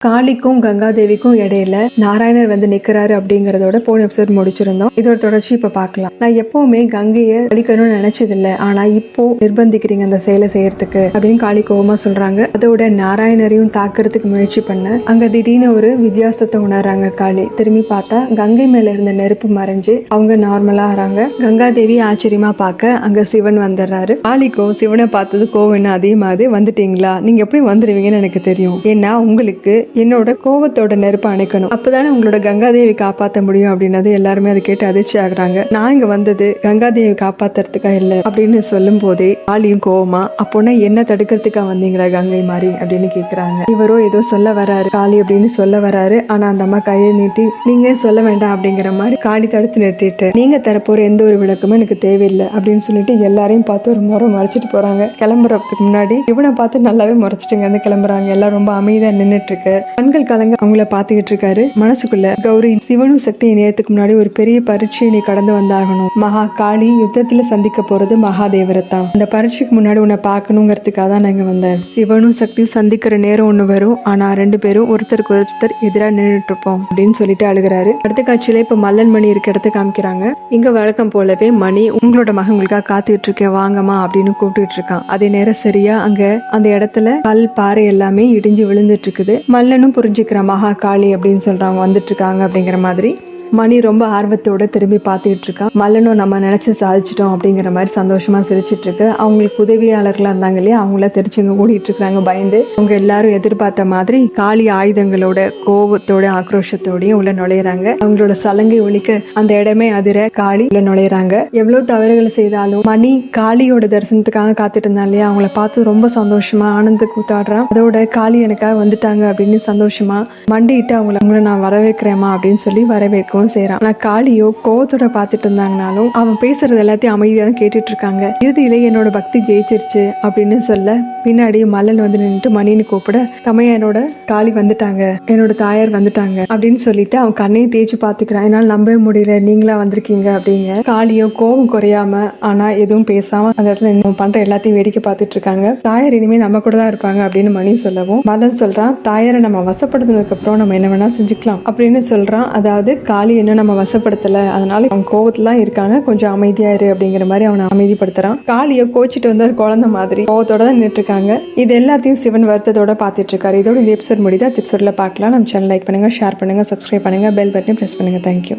காளிக்கும் கங்காதேவிக்கும் இடையில நாராயணர் வந்து நிக்கிறாரு அப்படிங்கறதோட போன எபிசோட் முடிச்சிருந்தோம். இதோட தொடர்ச்சி இப்ப பாக்கலாம். நான் எப்பவுமே கங்கைய அழிக்கணும்னு நினைச்சது இல்ல, ஆனா இப்போ நிர்பந்திக்கிறீங்க அந்த செயலை செய்யறதுக்கு அப்படின்னு காளி கோபமா சொல்றாங்க. அதோட நாராயணரையும் தாக்குறதுக்கு முயற்சி பண்ண அங்க திடீர்னு ஒரு வித்தியாசத்தை உணர்றாங்க காளி. திரும்பி பார்த்தா கங்கை மேல இருந்த நெருப்பு மறைஞ்சு அவங்க நார்மலா ஆறாங்க. கங்காதேவி ஆச்சரியமா பார்க்க அங்க சிவன் வந்துடுறாரு. காளிக்கும் சிவனை பார்த்தது கோவம் அதிகமாவது. வந்துட்டீங்களா, நீங்க எப்படி வந்துருவீங்கன்னு எனக்கு தெரியும், ஏன்னா உங்களுக்கு என்னோட கோவத்தோட நெருப்பை அணைக்கணும், அப்பதானே உங்களோட கங்காதேவி காப்பாற்ற முடியும் அப்படின்னது எல்லாருமே அதை கேட்டு அதிர்ச்சி ஆகுறாங்க. நான் இங்க வந்தது கங்காதேவி காப்பாத்துறதுக்கா இல்ல அப்படின்னு சொல்லும் போதே காளியும் கோவமா, அப்போனா என்ன தடுக்கிறதுக்கா வந்தீங்களா கங்கை மாதிரி அப்படின்னு கேக்குறாங்க. இவரோ ஏதோ சொல்ல வராரு காளி அப்படின்னு சொல்ல வராரு. ஆனா அந்த அம்மா கையை நீட்டி நீங்க சொல்ல வேண்டாம் அப்படிங்கிற மாதிரி காளி தடுத்து நிறுத்திட்டு, நீங்க தரப்போற எந்த ஒரு விளக்கமும் எனக்கு தேவையில்லை அப்படின்னு சொல்லிட்டு எல்லாரையும் பார்த்து ஒரு முறை மறைச்சிட்டு போறாங்க. கிளம்புறதுக்கு முன்னாடி இவனை பார்த்து நல்லாவே முறைச்சிட்டுங்க வந்து கிளம்புறாங்க. எல்லாம் ரொம்ப அமைதியா நின்றுட்டு இருக்கு. கண்கள் கலங்க அவங்கள பாத்துக்கிட்டு இருக்காரு. மனசுக்குள்ள கௌரி, சிவனும் சக்தி நேரத்துக்கு முன்னாடி ஒரு பெரிய பரீட்சையை நீ கடந்து வந்தாகணும். மகா காளி யுத்தத்துல சந்திக்க போறது மகாதேவரைத்தான். அந்த பரீட்சைக்கு முன்னாடி உன்னை பாக்கணுங்கிறதுக்காக தான் நாங்க வந்தேன். சிவனும் சக்தியும் சந்திக்கிற நேரம் ஒண்ணு வரும், ஆனா ரெண்டு பேரும் ஒருத்தருக்கு ஒருத்தர் எதிராக நின்றுட்டு இருப்போம் அப்படின்னு சொல்லிட்டு அழுகிறாரு. அடுத்த காட்சியில இப்ப மல்லன் மணி இருக்க இடத்த காமிக்கிறாங்க. இங்க வழக்கம் போலவே மணி உங்களோட மகங்களுக்காக காத்துக்கிட்டு இருக்கேன் வாங்கம்மா அப்படின்னு கூப்பிட்டு இருக்கான். அதே நேரம் சரியா அங்க அந்த இடத்துல கல் பாறை எல்லாமே இடிஞ்சு விழுந்துட்டு இருக்குது. மல்லனும் புரிஞ்சுக்கிற மகா காளி அப்படின்னு சொல்றாங்க வந்துட்டு இருக்காங்க அப்படிங்கிற மாதிரி. மணி ரொம்ப ஆர்வத்தோட திரும்பி பார்த்துக்கிட்டு இருக்கான். மல்லனும் நம்ம நினைச்சு சாதிச்சிட்டோம் அப்படிங்கிற மாதிரி சந்தோஷமா சிரிச்சிட்டு இருக்கு. அவங்களுக்கு உதவியாளர்களா இருந்தாங்க இல்லையா, அவங்கள தெரிச்சுங்க ஓடிட்டு இருக்காங்க பயந்து. அவங்க எல்லாரும் எதிர்பார்த்த மாதிரி காளி ஆயுதங்களோட கோபத்தோட ஆக்ரோஷத்தோடயும் உள்ள நுழையிறாங்க. அவங்களோட சலங்கை ஒலிக்க அந்த இடமே அதிர காளி உள்ள நுழையிறாங்க. எவ்வளவு தவறுகளை செய்தாலும் மணி காளியோட தரிசனத்துக்காக காத்துட்டு இருந்தா இல்லையா, அவங்கள பார்த்து ரொம்ப சந்தோஷமா ஆனந்த கூத்தாடுறான். அதோட காளி எனக்காக வந்துட்டாங்க அப்படின்னு சந்தோஷமா மண்டிட்டு அவங்கள நான் வரவேற்கிறேமா அப்படின்னு சொல்லி வரவேற்கும் செய்யறான். ஆனா காளியோ கோவத்தோட பாத்துட்டு இருந்தாங்கனாலும் அவன் பேசுறது எல்லாத்தையும் அமைதியா தான் கேட்டுட்டு இருக்காங்க. இறுதியில என்னோட பக்தி ஜெயிச்சிருச்சு அப்படின்னு சொல்ல பின்னாடி மல்லன் வந்து நின்றுட்டு மணின்னு கூப்பிட, தமையா என்னோட காளி வந்துட்டாங்க, என்னோட தாயார் வந்துட்டாங்க அப்படின்னு சொல்லிட்டு அவன் கண்ணையும் தேய்ச்சி பாத்துக்கிறான். என்னால நம்பவே முடியல நீங்களா வந்திருக்கீங்க அப்படிங்க. காளியோ கோபம் குறையாம ஆனா எதுவும் பேசாம அந்த இடத்துல நம்ம பண்ற எல்லாத்தையும் வேடிக்கை பார்த்துட்டு இருக்காங்க. தாயார் இனிமே நம்ம கூட தான் இருப்பாங்க அப்படின்னு மணி சொல்லவும் மல்லன் சொல்றான், தாயாரை நம்ம வசப்படுத்தினதுக்கு அப்புறம் நம்ம என்ன வேணா செஞ்சுக்கலாம் அப்படின்னு சொல்றான். அதாவது காளி என்ன நம்ம வசப்படுத்தல, அதனால அவன் கோவத்துல இருக்காங்க, கொஞ்சம் அமைதியா இரு அப்படிங்கிற மாதிரி அவனை அமைதிப்படுத்துறான். காளியை கோச்சிட்டு வந்த குழந்தை மாதிரி கோவத்தோட தான் நின்று இருக்காங்க. இது எல்லாத்தையும் சிவன் வருத்தத்தோட பாத்துட்டு இருக்காரு. இதோட இந்த எபிசோட் முடியுது. எபிசோட்ல பார்க்கலாம். நம்ம சேனல் லைக் பண்ணுங்க, ஷேர் பண்ணுங்க, சப்ஸ்கிரைப் பண்ணுங்க, பெல் பட்டனை பிரஸ் பண்ணுங்க. தேங்க்யூ.